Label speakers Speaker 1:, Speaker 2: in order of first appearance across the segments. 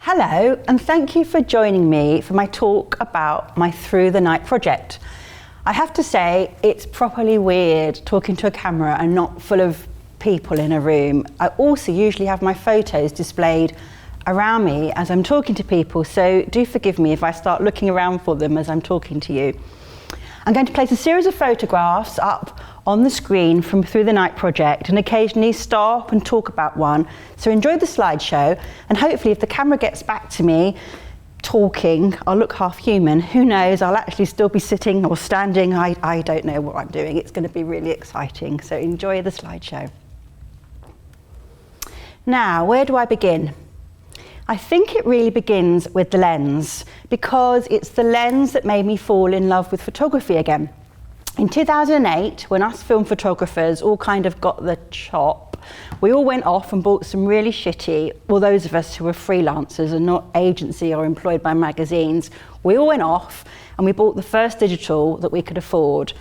Speaker 1: Hello, and thank you for joining me for my talk about my Through the Night project. I have to say, it's properly weird talking to a camera and not full of people in a room. I also usually have my photos displayed around me as I'm talking to people, so do forgive me if I start looking around for them as I'm talking to you. I'm going to place a series of photographs up on the screen from Through the Night project and occasionally stop and talk about one. So enjoy the slideshow, and hopefully if the camera gets back to me talking, I'll look half human. Who knows, I'll actually still be sitting or standing. I don't know what I'm doing. It's going to be really exciting. So enjoy the slideshow. Now, where do I begin? I think it really begins with the lens, because it's the lens that made me fall in love with photography again. In 2008, when us film photographers all kind of got the chop, we all went off and bought some really shitty, well, those of us who were freelancers and not agency or employed by magazines, we all went off and we bought the first digital that we could afford.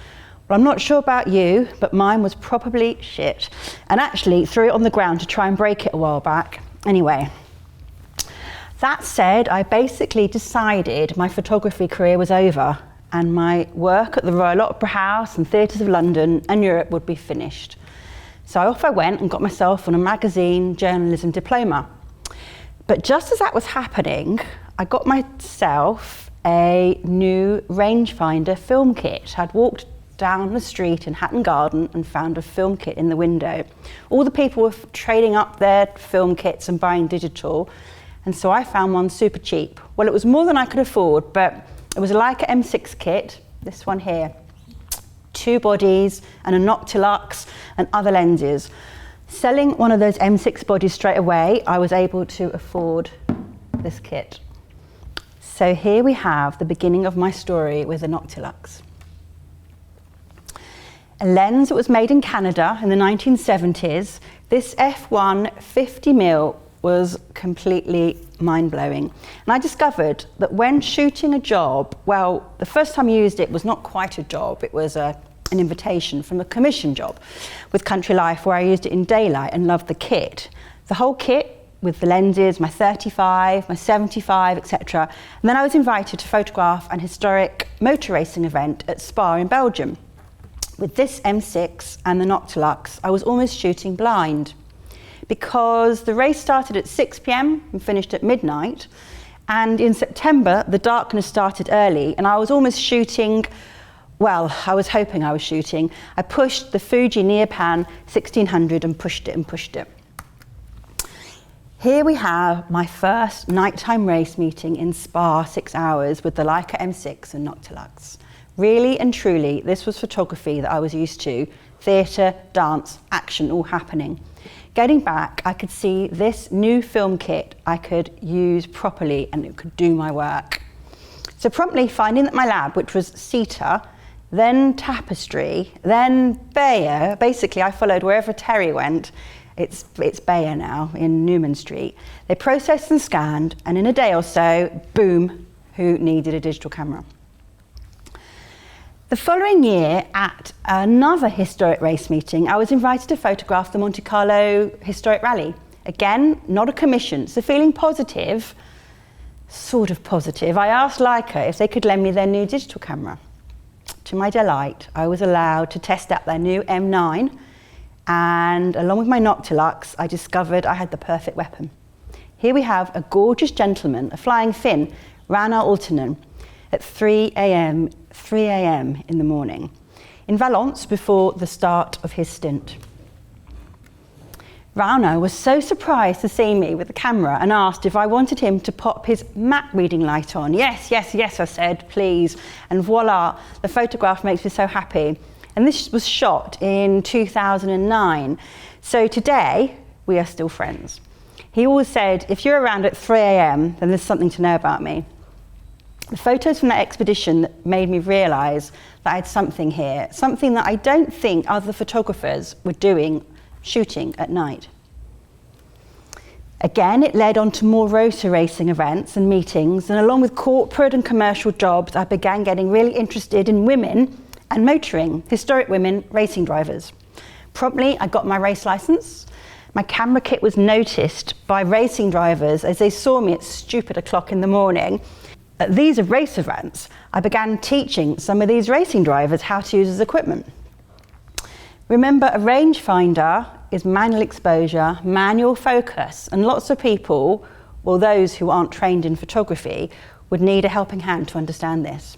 Speaker 1: Well, I'm not sure about you, but mine was probably shit, and actually threw it on the ground to try and break it a while back. Anyway, that said, I basically decided my photography career was over and my work at the Royal Opera House and theatres of London and Europe would be finished. So off I went and got myself on a magazine journalism diploma. But just as that was happening, I got myself a new rangefinder film kit. I'd walked down the street in Hatton Garden and found a film kit in the window. All the people were trading up their film kits and buying digital, and so I found one super cheap. Well, it was more than I could afford, but it was a Leica M6 kit, this one here, 2 bodies and a Noctilux and other lenses. Selling one of those M6 bodies straight away, I was able to afford this kit. So here we have the beginning of my story with the Noctilux. A lens that was made in Canada in the 1970s, this f1 50mm was completely mind-blowing. And I discovered that when shooting a job, well, the first time I used it was not quite a job, it was an invitation from a commission job with Country Life, where I used it in daylight and loved the kit. The whole kit with the lenses, my 35, my 75, etc. And then I was invited to photograph an historic motor racing event at Spa in Belgium. With this M6 and the Noctilux, I was almost shooting blind, because the race started at 6 p.m. and finished at midnight. And in September, the darkness started early and I was almost shooting, well, I was hoping I was shooting. I pushed the Fuji Neopan 1600 and pushed it and pushed it. Here we have my first nighttime race meeting in Spa, 6 hours with the Leica M6 and Noctilux. Really and truly, this was photography that I was used to. Theatre, dance, action, all happening. Getting back, I could see this new film kit I could use properly and it could do my work. So promptly finding that my lab, which was Sita, then Tapestry, then Bayer, basically I followed wherever Terry went. It's Bayer now in Newman Street. They processed and scanned, and in a day or so, boom, who needed a digital camera? The following year, at another historic race meeting, I was invited to photograph the Monte Carlo Historic Rally. Again, not a commission, so feeling positive, sort of positive, I asked Leica if they could lend me their new digital camera. To my delight, I was allowed to test out their new M9, and along with my Noctilux, I discovered I had the perfect weapon. Here we have a gorgeous gentleman, a flying Finn, Rana Aaltonen, at 3 a.m. in the morning, in Valence before the start of his stint. Rana was so surprised to see me with the camera and asked if I wanted him to pop his map reading light on. Yes, yes, yes, I said, please. And voila, the photograph makes me so happy. And this was shot in 2009. So today, we are still friends. He always said, if you're around at 3 a.m, then there's something to know about me. The photos from that expedition that made me realise that I had something here, something that I don't think other photographers were doing, shooting at night. Again, it led on to more rotor racing events and meetings, and along with corporate and commercial jobs, I began getting really interested in women and motoring, historic women racing drivers. Promptly, I got my race licence, My camera kit was noticed by racing drivers as they saw me at stupid o'clock in the morning. At these race events, I began teaching some of these racing drivers how to use this equipment. Remember, a rangefinder is manual exposure, manual focus, and lots of people, well, those who aren't trained in photography, would need a helping hand to understand this.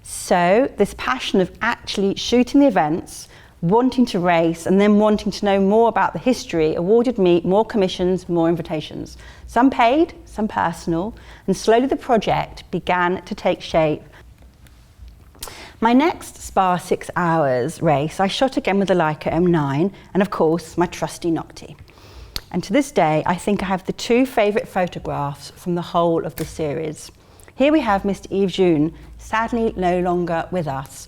Speaker 1: So this passion of actually shooting the events, wanting to race, and then wanting to know more about the history awarded me more commissions, more invitations. Some paid, some personal, and slowly the project began to take shape. My next Spa 6 hours race, I shot again with the Leica M9, and of course, my trusty Nocti. And to this day, I think I have the two favourite photographs from the whole of the series. Here we have Mr. Yves June, sadly no longer with us,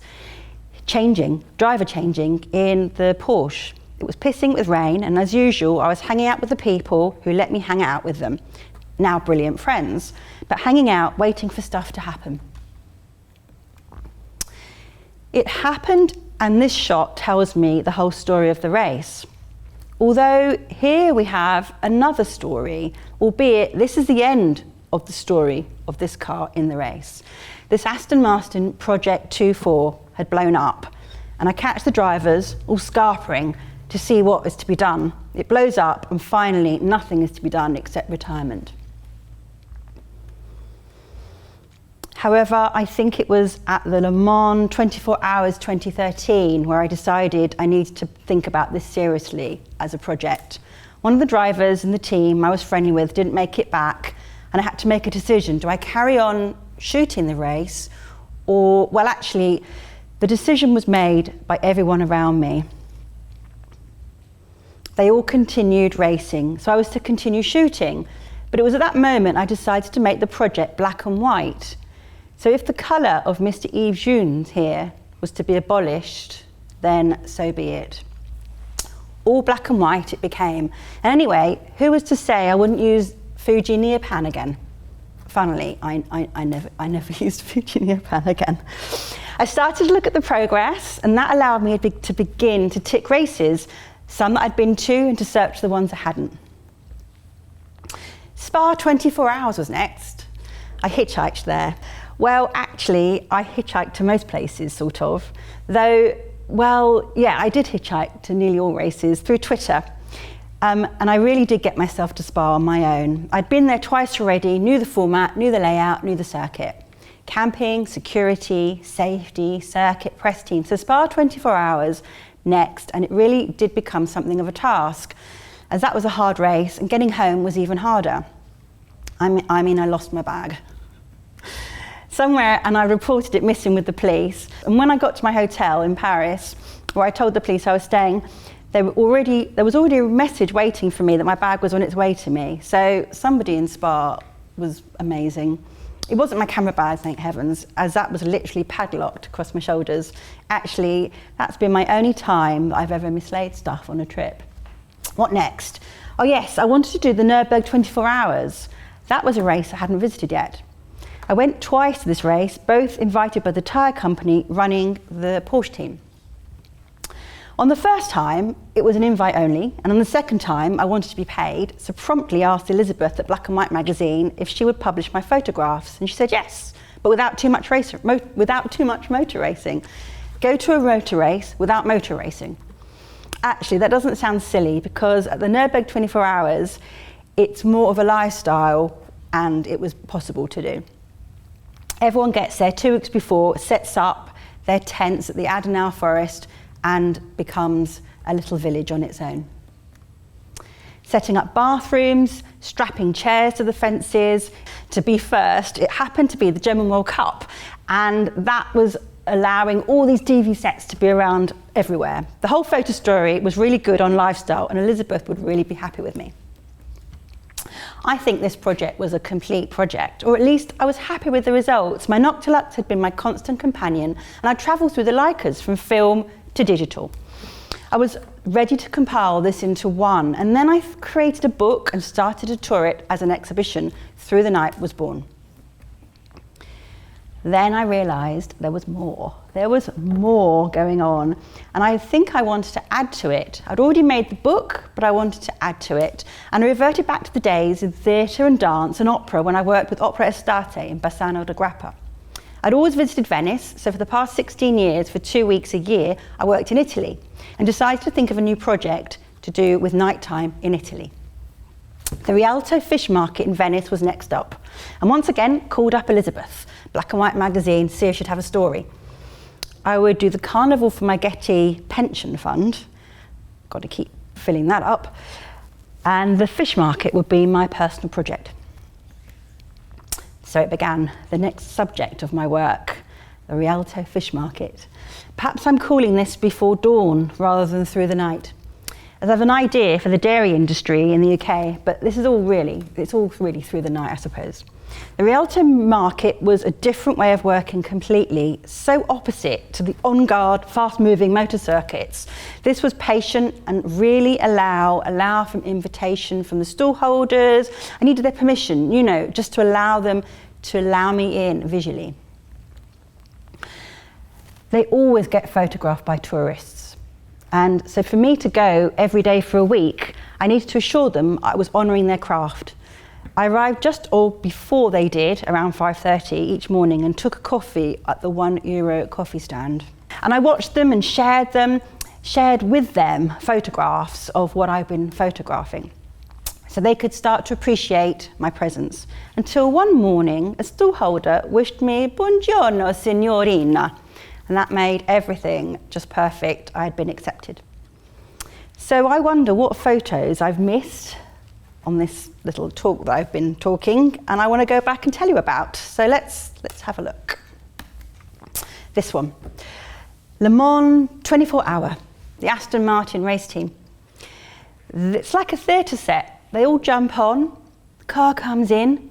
Speaker 1: driver changing in the Porsche. It was pissing with rain, and as usual, I was hanging out with the people who let me hang out with them. Now brilliant friends, but hanging out, waiting for stuff to happen. It happened, and this shot tells me the whole story of the race. Although here we have another story, albeit this is the end of the story of this car in the race. This Aston Martin Project 24 had blown up, and I catch the drivers all scarpering to see what is to be done. It blows up, and finally nothing is to be done except retirement. However, I think it was at the Le Mans 24 Hours 2013 where I decided I needed to think about this seriously as a project. One of the drivers in the team I was friendly with didn't make it back, and I had to make a decision. Do I carry on shooting the race, or, well, actually, the decision was made by everyone around me. They all continued racing, so I was to continue shooting. But it was at that moment I decided to make the project black and white. So if the colour of Mr. Yves June's here was to be abolished, then so be it. All black and white it became. And anyway, who was to say I wouldn't use Fuji Neopan again? Funnily, I never used Fuji Neopan again. I started to look at the progress, and that allowed me to begin to tick races, some that I'd been to, and to search the ones I hadn't. Spa 24 Hours was next. I hitchhiked there. Well, actually, I hitchhiked to most places, sort of. Though, well, yeah, I did hitchhike to nearly all races through Twitter. And I really did get myself to Spa on my own. I'd been there twice already, knew the format, knew the layout, knew the circuit. Camping, security, safety, circuit, press team. So Spa 24 Hours next, and it really did become something of a task, as that was a hard race, and getting home was even harder. I mean, I lost my bag somewhere, and I reported it missing with the police. And when I got to my hotel in Paris, where I told the police I was staying, there was already a message waiting for me that my bag was on its way to me. So somebody in Spa was amazing. It wasn't my camera bag, thank heavens, as that was literally padlocked across my shoulders. Actually, that's been my only time that I've ever mislaid stuff on a trip. What next? Oh yes, I wanted to do the Nürburgring 24 Hours. That was a race I hadn't visited yet. I went twice to this race, both invited by the tyre company running the Porsche team. On the first time, it was an invite only, and on the second time, I wanted to be paid, so promptly asked Elizabeth at Black and White magazine if she would publish my photographs, and she said yes, but without too much motor racing. Go to a motor race without motor racing. Actually, that doesn't sound silly, because at the Nürburgring 24 Hours, it's more of a lifestyle, and it was possible to do. Everyone gets there 2 weeks before, sets up their tents at the Adenauer Forest, and becomes a little village on its own. Setting up bathrooms, strapping chairs to the fences. To be first, it happened to be the German World Cup, and that was allowing all these DV sets to be around everywhere. The whole photo story was really good on lifestyle, and Elizabeth would really be happy with me. I think this project was a complete project, or at least I was happy with the results. My Noctilux had been my constant companion, and I travelled through the Leicas from film to digital. I was ready to compile this into one, and then I created a book and started to tour it as an exhibition. Through the Night was born. Then I realised there was more. There was more going on, and I think I wanted to add to it. I'd already made the book, but I wanted to add to it. And I reverted back to the days of theatre and dance and opera when I worked with Opera Estate in Bassano da Grappa. I'd always visited Venice, so for the past 16 years, for 2 weeks a year, I worked in Italy and decided to think of a new project to do with nighttime in Italy. The Rialto Fish Market in Venice was next up, and once again called up Elizabeth, Black and White magazine, to see if she'd have a story. I would do the carnival for my Getty pension fund, got to keep filling that up, and the fish market would be my personal project. So it began, the next subject of my work, the Rialto Fish Market. Perhaps I'm calling this Before Dawn rather than Through the Night, as I have an idea for the dairy industry in the UK, but it's all really through the night, I suppose. The Rialto market was a different way of working completely, so opposite to the on-guard, fast-moving motor circuits. This was patient and really allow from invitation from the stall holders. I needed their permission, just to allow me in visually. They always get photographed by tourists. And so for me to go every day for a week, I needed to assure them I was honouring their craft. I arrived just or before they did, around 5:30 each morning, and took a coffee at the €1 coffee stand. And I watched them and shared with them photographs of what I've been photographing, so they could start to appreciate my presence. Until one morning, a stallholder wished me "Buongiorno, signorina," and that made everything just perfect. I had been accepted. So I wonder what photos I've missed on this little talk that I've been talking, and I want to go back and tell you about. So let's have a look. This one, Le Mans 24 Hour, the Aston Martin race team. It's like a theatre set. They all jump on, the car comes in,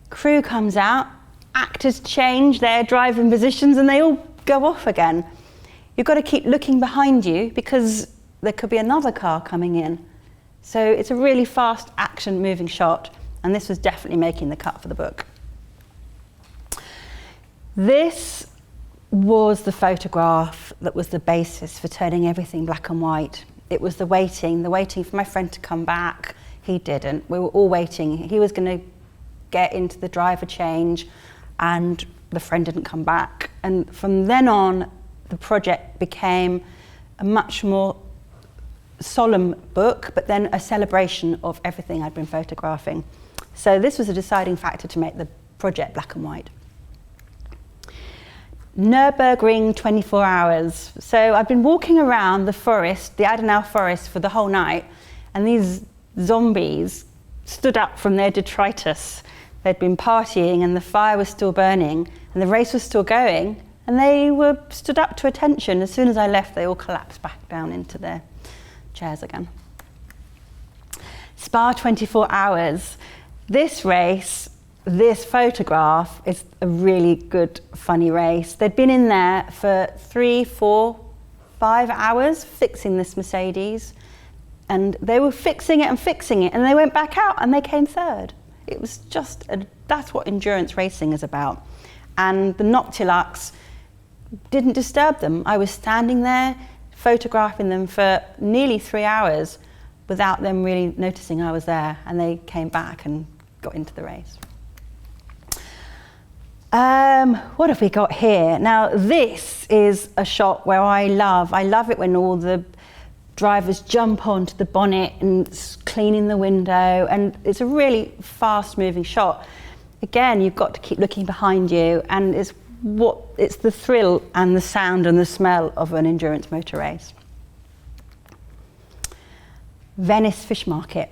Speaker 1: crew comes out, actors change their driving positions, and they all go off again. You've got to keep looking behind you because there could be another car coming in. So it's a really fast action moving shot, and this was definitely making the cut for the book. This was the photograph that was the basis for turning everything black and white. It was the waiting for my friend to come back. He didn't. We were all waiting. He was going to get into the driver change, and the friend didn't come back. And from then on, the project became a much more solemn book, but then a celebration of everything I'd been photographing. So this was a deciding factor to make the project black and white. Nürburgring 24 hours. So I've been walking around the forest, the Adenauer forest, for the whole night, and these zombies stood up from their detritus. They'd been partying and the fire was still burning and the race was still going, and they were stood up to attention. As soon as I left, they all collapsed back down into their chairs again. Spa 24 hours. This race, this photograph is a really good, funny race. They'd been in there for 3, 4, 5 hours fixing this Mercedes, and they were fixing it, and they went back out and they came third. It was just, that's what endurance racing is about. And the Noctilux didn't disturb them. I was standing there photographing them for nearly 3 hours without them really noticing I was there, and they came back and got into the race. What have we got here? Now this is a shot where I love it when all the drivers jump onto the bonnet and cleaning the window, and it's a really fast moving shot. Again, you've got to keep looking behind you, and it's the thrill and the sound and the smell of an endurance motor race. Venice Fish Market.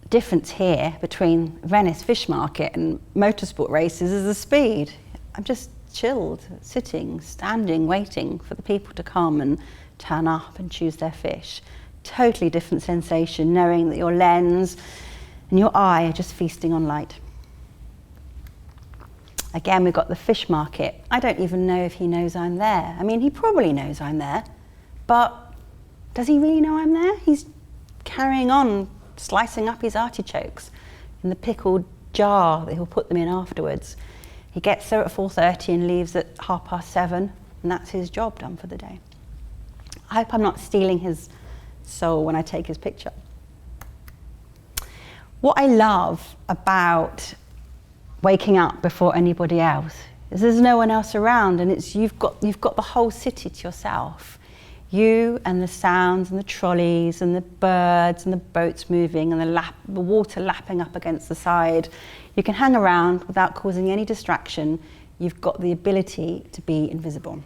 Speaker 1: Difference here between Venice Fish Market and motorsport races is the speed. I'm just chilled, sitting, standing, waiting for the people to come and turn up and choose their fish. Totally different sensation, knowing that your lens and your eye are just feasting on light. Again, we've got the fish market. I don't even know if he knows I'm there. I mean, he probably knows I'm there, but does he really know I'm there? He's carrying on slicing up his artichokes in the pickled jar that he'll put them in afterwards. He gets there at 4:30 and leaves at 7:30, and that's his job done for the day. I hope I'm not stealing his soul when I take his picture. What I love about waking up before anybody else is there's no one else around, and you've got the whole city to yourself. You and the sounds and the trolleys and the birds and the boats moving and the water lapping up against the side. You can hang around without causing any distraction. You've got the ability to be invisible.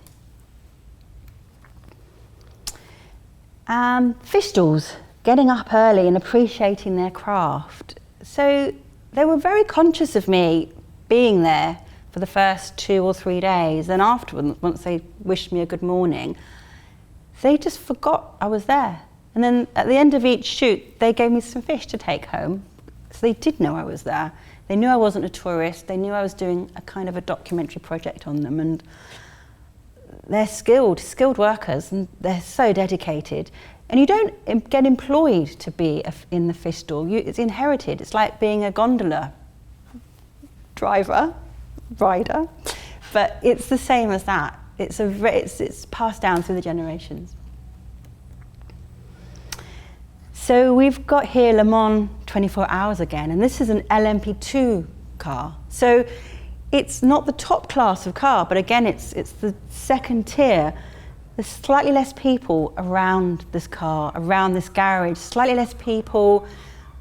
Speaker 1: Fish stalls, getting up early and appreciating their craft. So they were very conscious of me being there for the first 2 or 3 days, and afterwards, once they wished me a good morning, they just forgot I was there. And then at the end of each shoot, they gave me some fish to take home. So they did know I was there. They knew I wasn't a tourist. They knew I was doing a kind of a documentary project on them. And they're skilled workers, and they're so dedicated. And you don't get employed to be in the fish stall. It's inherited. It's like being a gondola rider, but it's the same as that. It's passed down through the generations. So we've got here Le Mans 24 Hours again, and this is an LMP2 car. So it's not the top class of car, but again, it's the second tier. There's slightly less people around this car, around this garage, slightly less people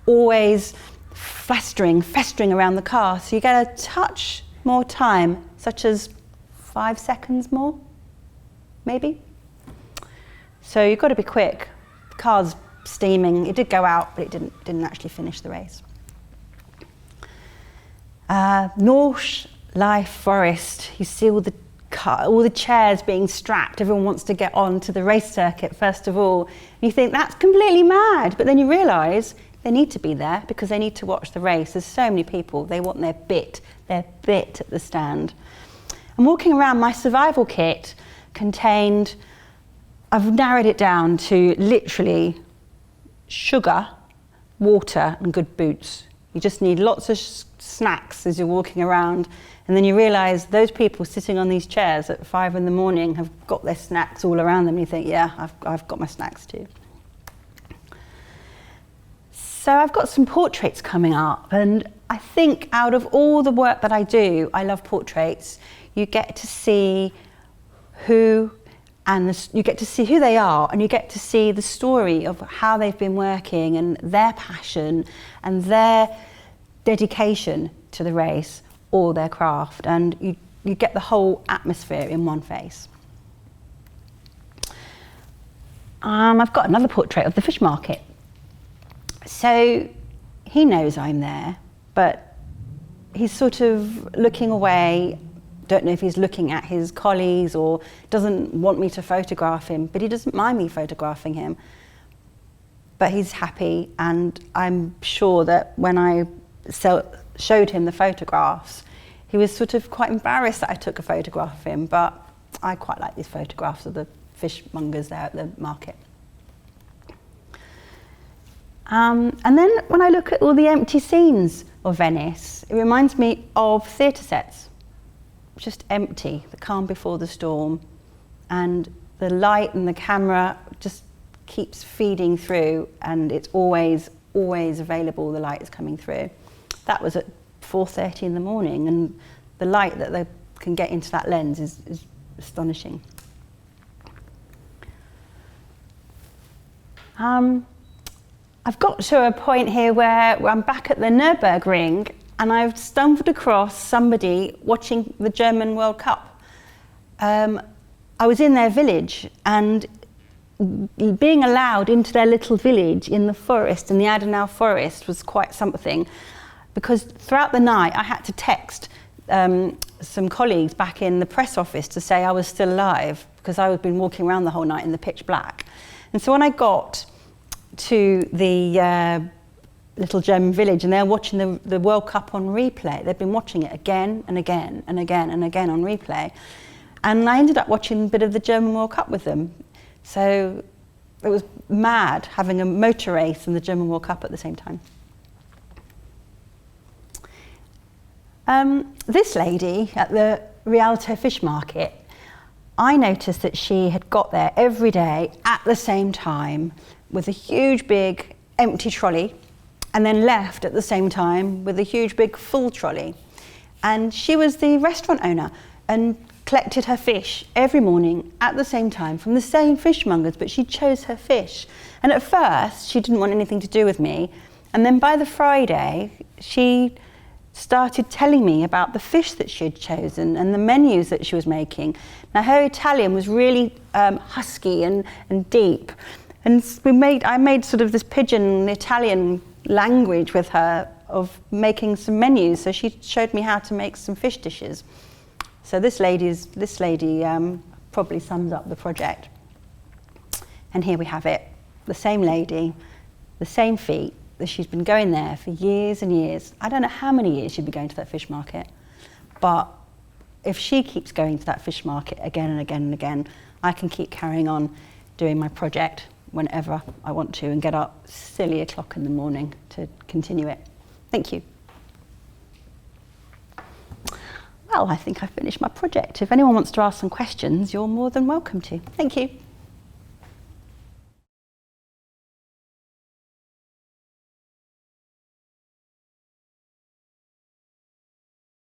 Speaker 1: always festering around the car. So you get a touch more time, such as 5 seconds more, maybe. So you've got to be quick. The car's steaming. It did go out, but it didn't actually finish the race. North Life Forest. You see all the chairs being strapped. Everyone wants to get on to the race circuit first of all. And you think that's completely mad, but then you realise they need to be there because they need to watch the race. There's so many people. They want their bit at the stand. And walking around, my survival kit contained, I've narrowed it down to literally sugar, water, and good boots. You just need lots of snacks as you're walking around, and then you realise those people sitting on these chairs at 5 in the morning have got their snacks all around them, and you think, yeah, I've got my snacks too. So I've got some portraits coming up, and I think out of all the work that I do, I love portraits. You get to see you get to see who they are, and you get to see the story of how they've been working and their passion and their dedication to the race or their craft, and you get the whole atmosphere in one face. I've got another portrait of the fish market. So he knows I'm there, but he's sort of looking away. Don't know if he's looking at his collies or doesn't want me to photograph him, but he doesn't mind me photographing him. But he's happy, and I'm sure that when I showed him the photographs, he was sort of quite embarrassed that I took a photograph of him, but I quite like these photographs of the fishmongers there at the market. And then when I look at all the empty scenes of Venice, it reminds me of theatre sets. Just empty, the calm before the storm, and the light and the camera just keeps feeding through, and it's always available. The light is coming through. That was at 4:30 in the morning, and the light that they can get into that lens is astonishing. I've got to a point here where I'm back at the Nürburgring, and I've stumbled across somebody watching the German World Cup. I was in their village, and being allowed into their little village in the forest, in the Adenau forest, was quite something, because throughout the night I had to text some colleagues back in the press office to say I was still alive, because I had been walking around the whole night in the pitch black. And so when I got to the little German village, and they're watching the World Cup on replay. They've been watching it again and again and again and again on replay. And I ended up watching a bit of the German World Cup with them. So it was mad having a motor race and the German World Cup at the same time. This lady at the Rialto Fish Market, I noticed that she had got there every day at the same time with a huge big empty trolley, and then left at the same time with a huge big full trolley. And she was the restaurant owner and collected her fish every morning at the same time from the same fishmongers, but she chose her fish. And at first she didn't want anything to do with me, and then by the Friday she started telling me about the fish that she had chosen and the menus that she was making. Now her Italian was really husky and deep, and I made sort of this pidgin Italian language with her of making some menus. So she showed me how to make some fish dishes. So this lady probably sums up the project. And here we have it, the same lady, the same feet. She's been going there for years and years. I don't know how many years she'd be going to that fish market, but if she keeps going to that fish market again and again and again, I can keep carrying on doing my project whenever I want to and get up silly o'clock in the morning to continue it. Thank you. Well, I think I've finished my project. If anyone wants to ask some questions, you're more than welcome to. Thank you.